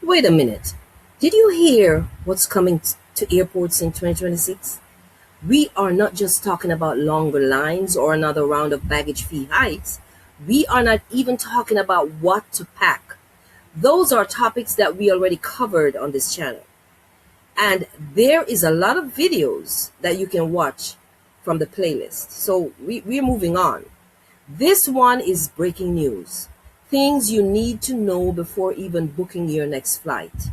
Wait a minute. Did you hear what's coming to airports in 2026? We are not just talking about longer lines or another round of baggage fee hikes. We are not even talking about what to pack. Those are topics that we already covered on this channel. And there is a lot of videos that you can watch from the playlist. So we're moving on. This one is breaking news. Things you need to know before even booking your next flight.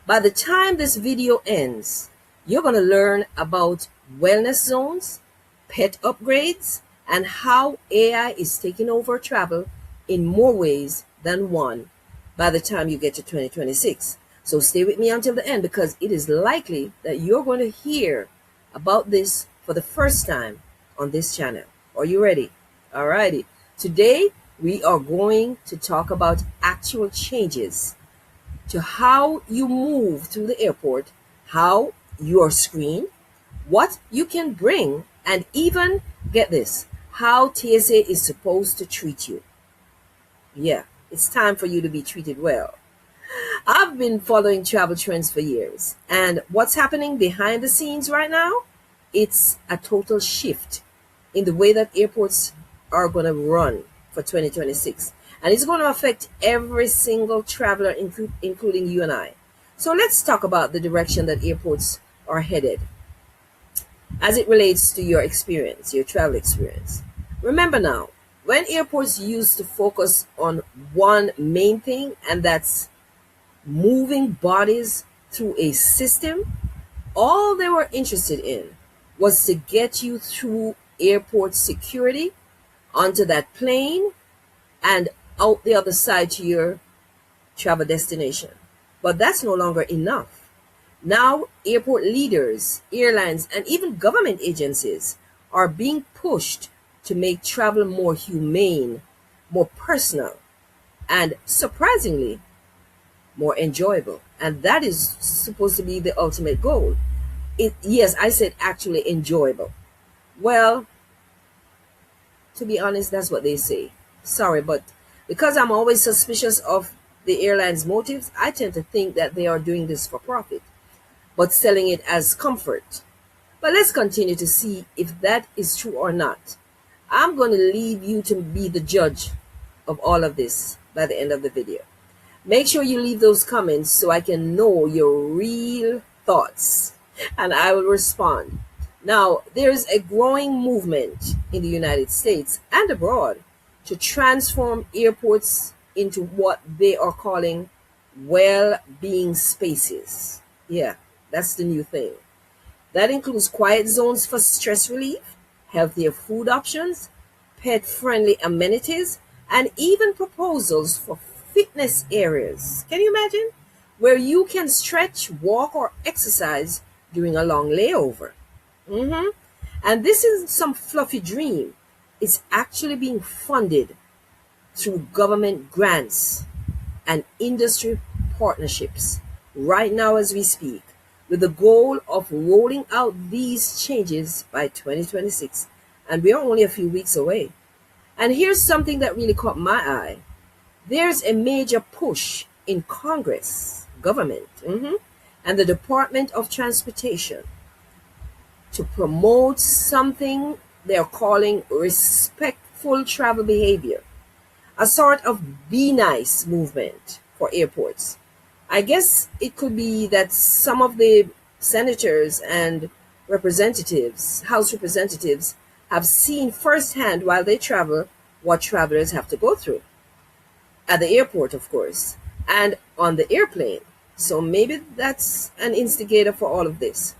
By the time this video ends, you're going to learn about wellness zones, pet upgrades, and how AI is taking over travel in more ways than one by the time you get to 2026. So stay with me until the end because it is likely that you're going to hear about this for the first time on this channel. Are you ready? Alrighty. Today, we are going to talk about actual changes to how you move through the airport, how you are screened, what you can bring, and even, get this, how TSA is supposed to treat you. Yeah, it's time for you to be treated well. I've been following travel trends for years, and what's happening behind the scenes right now? It's a total shift in the way that airports are going to run for 2026. And it's going to affect every single traveler, including you and I. So let's talk about the direction that airports are headed as it relates to your experience, your travel experience. Remember now, when airports used to focus on one main thing, and that's moving bodies through a system, all they were interested in was to get you through airport security, onto that plane, and out the other side to your travel destination. But that's no longer enough. Now, airport leaders, airlines, and even government agencies are being pushed to make travel more humane, more personal, and surprisingly, more enjoyable. And that is supposed to be the ultimate goal. Yes, I said actually enjoyable. Well, to be honest, that's what they say. Sorry, but because I'm always suspicious of the airline's motives, I tend to think that they are doing this for profit, but selling it as comfort. But let's continue to see if that is true or not. I'm going to leave you to be the judge of all of this by the end of the video. Make sure you leave those comments so I can know your real thoughts and I will respond. Now, there's a growing movement in the United States and abroad to transform airports into what they are calling well-being spaces. Yeah, that's the new thing. That includes quiet zones for stress relief, healthier food options, pet-friendly amenities, and even proposals for fitness areas. Can you imagine? Where you can stretch, walk, or exercise during a long layover. hmm And this isn't some fluffy dream. It's actually being funded through government grants and industry partnerships right now as we speak, with the goal of rolling out these changes by 2026. And we are only a few weeks away. And here's something that really caught my eye. There's a major push in Congress, government, and the Department of Transportation to promote something they're calling respectful travel behavior, a sort of be nice movement for airports. I guess it could be that some of the senators and representatives, House representatives, have seen firsthand while they travel what travelers have to go through at the airport, of course, and on the airplane. So maybe that's an instigator for all of this.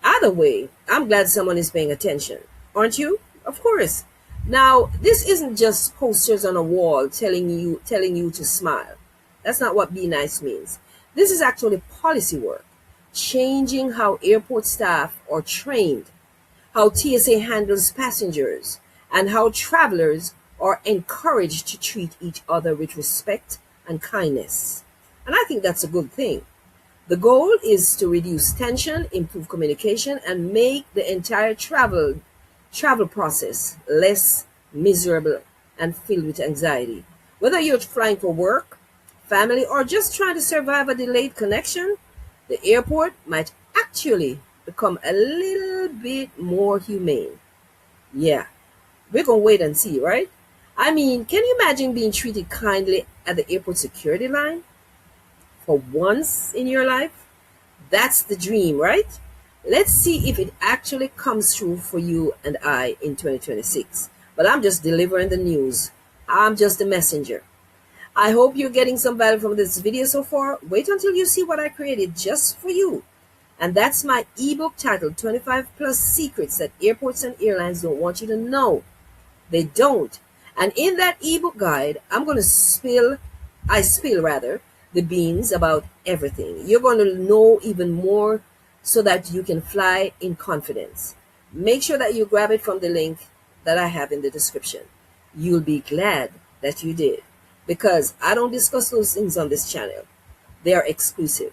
Either way, I'm glad someone is paying attention. Aren't you? Of course. Now, this isn't just posters on a wall telling you to smile. That's not what be nice means. This is actually policy work, changing how airport staff are trained, how TSA handles passengers, and how travelers are encouraged to treat each other with respect and kindness. And I think that's a good thing. The goal is to reduce tension, improve communication, and make the entire travel process less miserable and filled with anxiety. Whether you're flying for work, family, or just trying to survive a delayed connection, the airport might actually become a little bit more humane. Yeah, we're gonna wait and see, right? I mean, can you imagine being treated kindly at the airport security line for once in your life? That's the dream, right? Let's see if it actually comes true for you and I in 2026. But I'm just delivering the news. I'm just a messenger. I hope you're getting some value from this video so far. Wait until you see what I created just for you. And that's my ebook titled 25 Plus Secrets That Airports and Airlines Don't Want You to Know. They don't. And in that ebook guide, I spill rather, the beans about everything. You're going to know even more so that you can fly in confidence. Make sure that you grab it from the link that I have in the description. You'll be glad that you did, because I don't discuss those things on this channel. They are exclusive.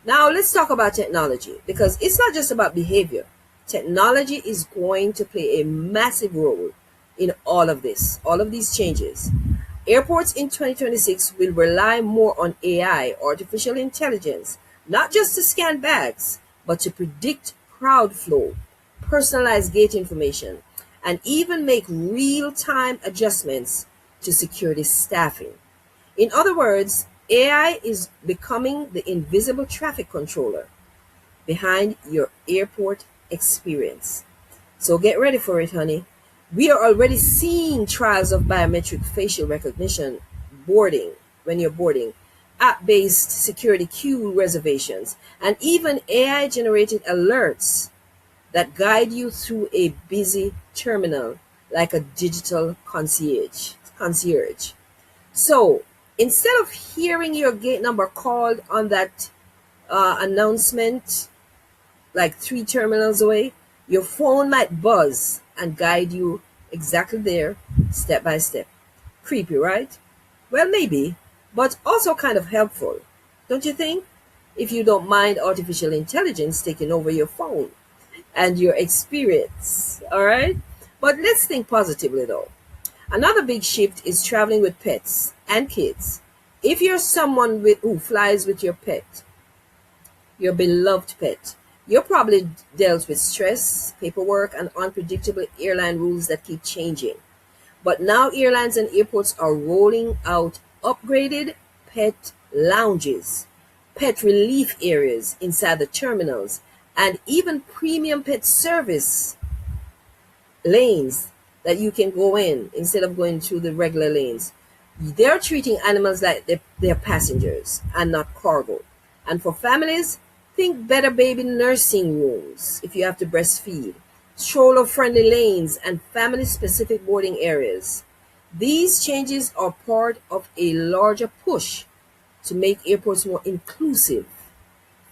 Now let's talk about technology, because it's not just about behavior. Technology is going to play a massive role in all of this, all of these changes. Airports in 2026 will rely more on AI, artificial intelligence, not just to scan bags, but to predict crowd flow, personalize gate information, and even make real-time adjustments to security staffing. In other words, AI is becoming the invisible traffic controller behind your airport experience. So get ready for it, honey. We are already seeing trials of biometric facial recognition when you're boarding, app-based security queue reservations, and even AI-generated alerts that guide you through a busy terminal like a digital concierge. So instead of hearing your gate number called on that announcement like 3 terminals away, your phone might buzz and guide you exactly there, step by step. Creepy, right? Well, maybe, but also kind of helpful, don't you think? If you don't mind artificial intelligence taking over your phone and your experience, all right? But let's think positively though. Another big shift is traveling with pets and kids. If you're someone who flies with your pet, your beloved pet, you're probably dealt with stress, paperwork, and unpredictable airline rules that keep changing. But now airlines and airports are rolling out upgraded pet lounges, pet relief areas inside the terminals, and even premium pet service lanes that you can go in instead of going through the regular lanes. They're treating animals like they're passengers and not cargo. And for families, think better baby nursing rooms if you have to breastfeed, stroller-friendly lanes, and family-specific boarding areas. These changes are part of a larger push to make airports more inclusive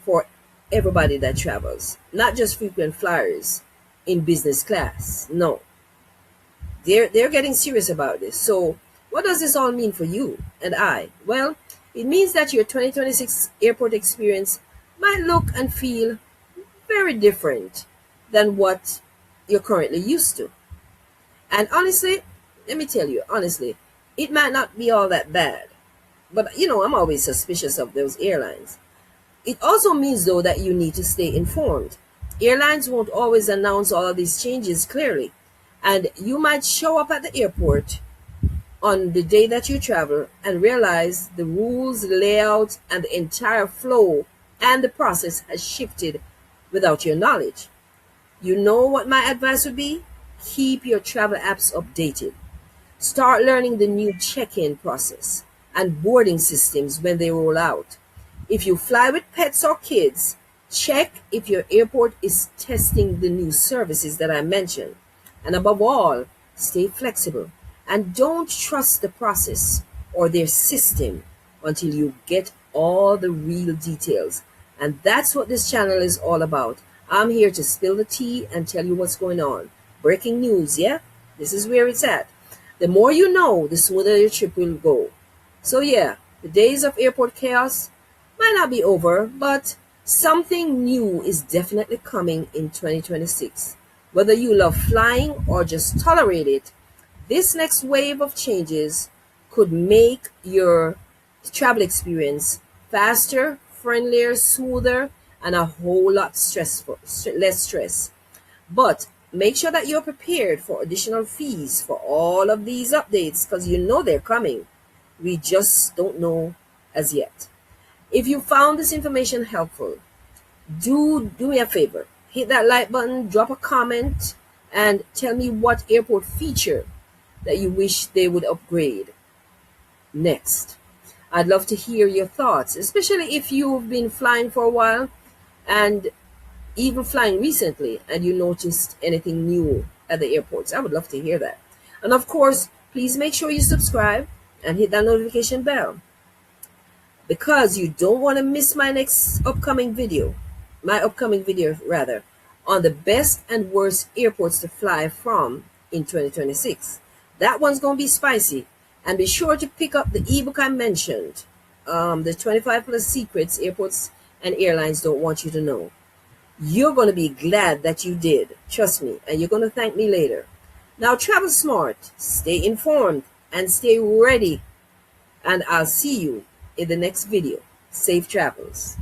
for everybody that travels, not just frequent flyers in business class. No, they're getting serious about this. So what does this all mean for you and I? Well, it means that your 2026 airport experience might look and feel very different than what you're currently used to. And honestly, let me tell you, honestly, it might not be all that bad. But I'm always suspicious of those airlines. It also means, though, that you need to stay informed. Airlines won't always announce all of these changes clearly, and you might show up at the airport on the day that you travel and realize the rules, the layout, and the entire flow and the process has shifted without your knowledge. You know what my advice would be? Keep your travel apps updated. Start learning the new check-in process and boarding systems when they roll out. If you fly with pets or kids, check if your airport is testing the new services that I mentioned. And above all, stay flexible and don't trust the process or their system until you get all the real details. And that's what this channel is all about. I'm here to spill the tea and tell you what's going on. Breaking news, yeah? This is where it's at. The more you know, the smoother your trip will go. So yeah, the days of airport chaos might not be over, but something new is definitely coming in 2026. Whether you love flying or just tolerate it, this next wave of changes could make your the travel experience faster, friendlier, smoother, and a whole lot less stress. But make sure that you're prepared for additional fees for all of these updates because you know they're coming. We just don't know as yet. If you found this information helpful, do me a favor. Hit that like button, drop a comment, and tell me what airport feature that you wish they would upgrade next. I'd love to hear your thoughts, especially if you've been flying for a while and even flying recently and you noticed anything new at the airports. I would love to hear that. And of course, please make sure you subscribe and hit that notification bell because you don't want to miss my upcoming video rather, on the best and worst airports to fly from in 2026. That one's going to be spicy. And be sure to pick up the ebook I mentioned, the 25 plus secrets airports and airlines don't want you to know. You're going to be glad that you did. Trust me. And you're going to thank me later. Now travel smart, stay informed, and stay ready. And I'll see you in the next video. Safe travels.